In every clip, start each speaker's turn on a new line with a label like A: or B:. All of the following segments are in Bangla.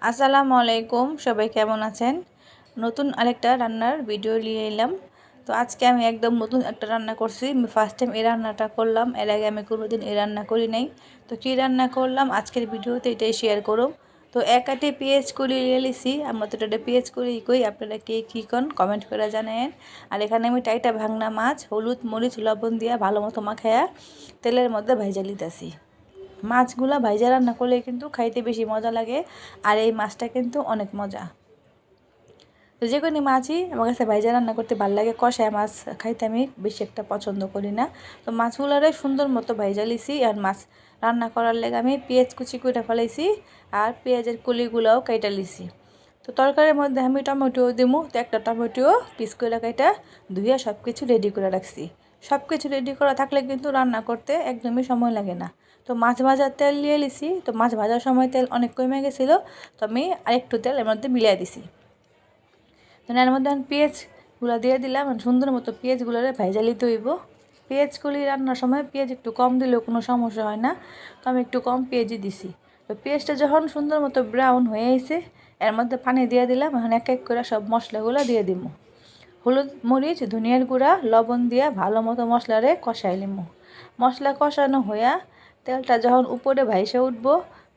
A: আসসালামু আলাইকুম, সবাই কেমন আছেন? নতুন আরেকটা রান্নার ভিডিও নিয়ে এলাম। তো আজকে আমি একদম নতুন একটা রান্না করছি। আমি ফার্স্ট টাইম এই রান্নাটা করলাম। এর আগে আমি কোনোদিন এই রান্না করি নাই। তো কী রান্না করলাম আজকের ভিডিওতে এটাই শেয়ার করব। তো এক আটে পেঁয়াজ কলি নিয়ে লিছি। আমরা তো এটা পেঁয়াজ কলি কই, আপনারা কে কী কন কমেন্ট করে জানেন। আর এখানে আমি টাইটা ভাঙনা মাছ হলুদ মরিচ লবণ দিয়া ভালো মতো মাখায়া তেলের মধ্যে ভাইজা লিতেছি। মাছগুলা ভাইজা রান্না করলে কিন্তু খাইতে বেশি মজা লাগে। আর এই মাছটা কিন্তু অনেক মজা। তো যে কোনো মাছই আমার কাছে ভাইজা রান্না করতে ভালো লাগে। কষায় মাছ খাইতে আমি বেশি একটা পছন্দ করি না। তো মাছগুলোরে সুন্দর মতো ভাইজা লিছি। আর মাছ রান্না করার লেগে আমি পেঁয়াজ কুচি করে ফেলাইছি আর পেঁয়াজের কলিগুলোও কাইটা লিছি। তো তরকারির মধ্যে আমি টমেটো দিমু। তো একটা টমেটো পিস করে কাইটা ধুইয়া সব কিছু রেডি করে রাখছি। সব কিছু রেডি করা থাকলে কিন্তু রান্না করতে একদমই সময় লাগে না। তো মাছ ভাজার তেল নিয়ে লিছি। তো মাছ ভাজার সময় তেল অনেক কমে গেছিলো, তো আমি আরেকটু তেল এর মধ্যে মিলিয়ে দিছি। তো এর মধ্যে আমি পেঁয়াজগুলো দিয়ে দিলাম। সুন্দর মতো পেঁয়াজগুলোরে ভাইজা লিতে হইব। পেঁয়াজগুলি রান্নার সময় পেঁয়াজ একটু কম দিলেও কোনো সমস্যা হয় না। তো আমি একটু কম পেঁয়াজই দিছি। তো পেঁয়াজটা যখন সুন্দর মতো ব্রাউন হয়ে এসে এর মধ্যে পানি দিয়ে দিলাম। এখন এক এক করে সব মশলাগুলো দিয়ে দিব। হলুদ মরিচ ধনিয়ার গুঁড়া লবণ দিয়ে ভালো মতো মশলারে কষাই নিব। মশলা কষানো হইয়া তেলটা যখন উপরে ভাইসে উঠব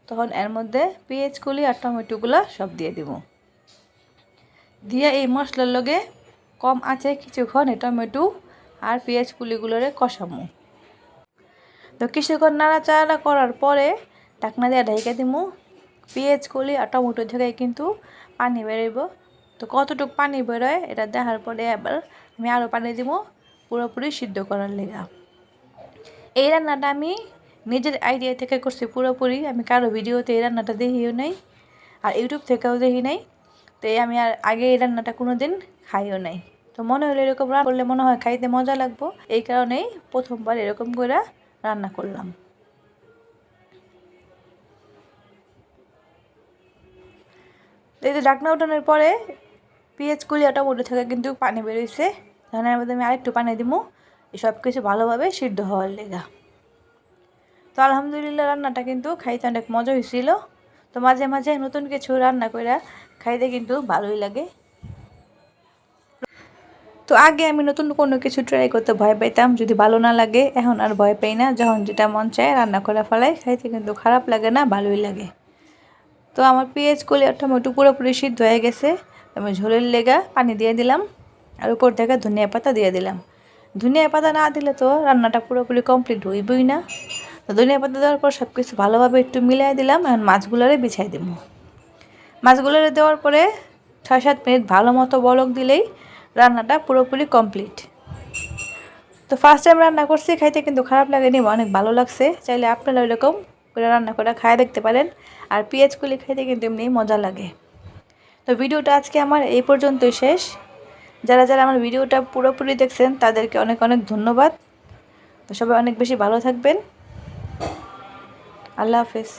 A: তখন এর মধ্যে পেঁয়াজগুলি আর টমেটোগুলো সব দিয়ে দিব। দিয়ে এই মশলার লগে কম আছে কিছুক্ষণ এই টমেটো আর পেঁয়াজ কুলিগুলোরে কষামো। তো কিছুক্ষণ নাড়াচাড়া করার পরে ঢাকনা দিয়ে ঢেকে দিমু। পেঁয়াজ কুলি আর টমেটো থেকে কিন্তু পানি বেরোইব। তো কতটুকু পানি বেরোয় এটা দেখার পরে আবার আমি আরও পানি দিব পুরোপুরি সিদ্ধ করার লেগা। এই রান্নাটা আমি নিজের আইডিয়া থেকে করছি পুরোপুরি। আমি কারো ভিডিওতে এই রান্নাটা দেখিও নাই আর ইউটিউব থেকেও দেখি নাই। তো আমি আর আগে এই রান্নাটা কোনো দিন খাইও নাই। তো মনে হলো এরকম রান্না করলে মনে হয় খাইতে মজা লাগবো, এই কারণেই প্রথমবার এরকম করে রান্না করলাম। এই যে ঢাকনা উঠানোর পরে পেঁয়াজ কুলি আর টমেটো থেকে কিন্তু পানি বেরোইছে। তখন এর মধ্যে আমি আরেকটু পানি দিব সব কিছু ভালোভাবে সিদ্ধ হওয়ার লেগা। তো আলহামদুলিল্লাহ রান্নাটা কিন্তু খাইতে অনেক মজা হয়েছিল। তো মাঝে মাঝে নতুন কিছু রান্না করে খাইতে কিন্তু ভালোই লাগে। তো আগে আমি নতুন কোনো কিছু ট্রাই করতে ভয় পাইতাম, যদি ভালো না লাগে। এখন আর ভয় পাই না, যখন যেটা মন চায় রান্না করে ফেলাই, খাইতে কিন্তু খারাপ লাগে না, ভালোই লাগে। তো আমার পেঁয়াজ কলি আর টমেটো পুরোপুরি সিদ্ধ হয়ে গেছে। আমি ঝোলের লেগা পানি দিয়ে দিলাম আর উপর থেকে ধনিয়া পাতা দিয়ে দিলাম। ধনিয়া পাতা না দিলে তো রান্নাটা পুরোপুরি কমপ্লিট হইবই না। তো ধনিয়া পাতা দেওয়ার পর সব কিছু ভালোভাবে একটু মিলাই দিলাম। এখন মাছগুলোরে বিছাই দিব। মাছগুলোরে দেওয়ার পরে 6-7 মিনিট ভালো মতো বলক দিলেই রান্নাটা পুরোপুরি কমপ্লিট। তো ফার্স্ট টাইম রান্না করছি, খাইতে কিন্তু খারাপ লাগেনি, অনেক ভালো লাগছে। চাইলে আপনারা এরকম করে রান্না করে খায় দেখতে পারেন। আর পেঁয়াজ কুলি খাইতে কিন্তু এমনি মজা লাগে। তো ভিডিওটা আজকে আমার এই পর্যন্তই শেষ। যারা যারা আমার ভিডিওটা পুরোপুরি দেখছেন তাদেরকে অনেক অনেক ধন্যবাদ। তো সবাই অনেক বেশি ভালো থাকবেন। আল্লাহ হাফেজ।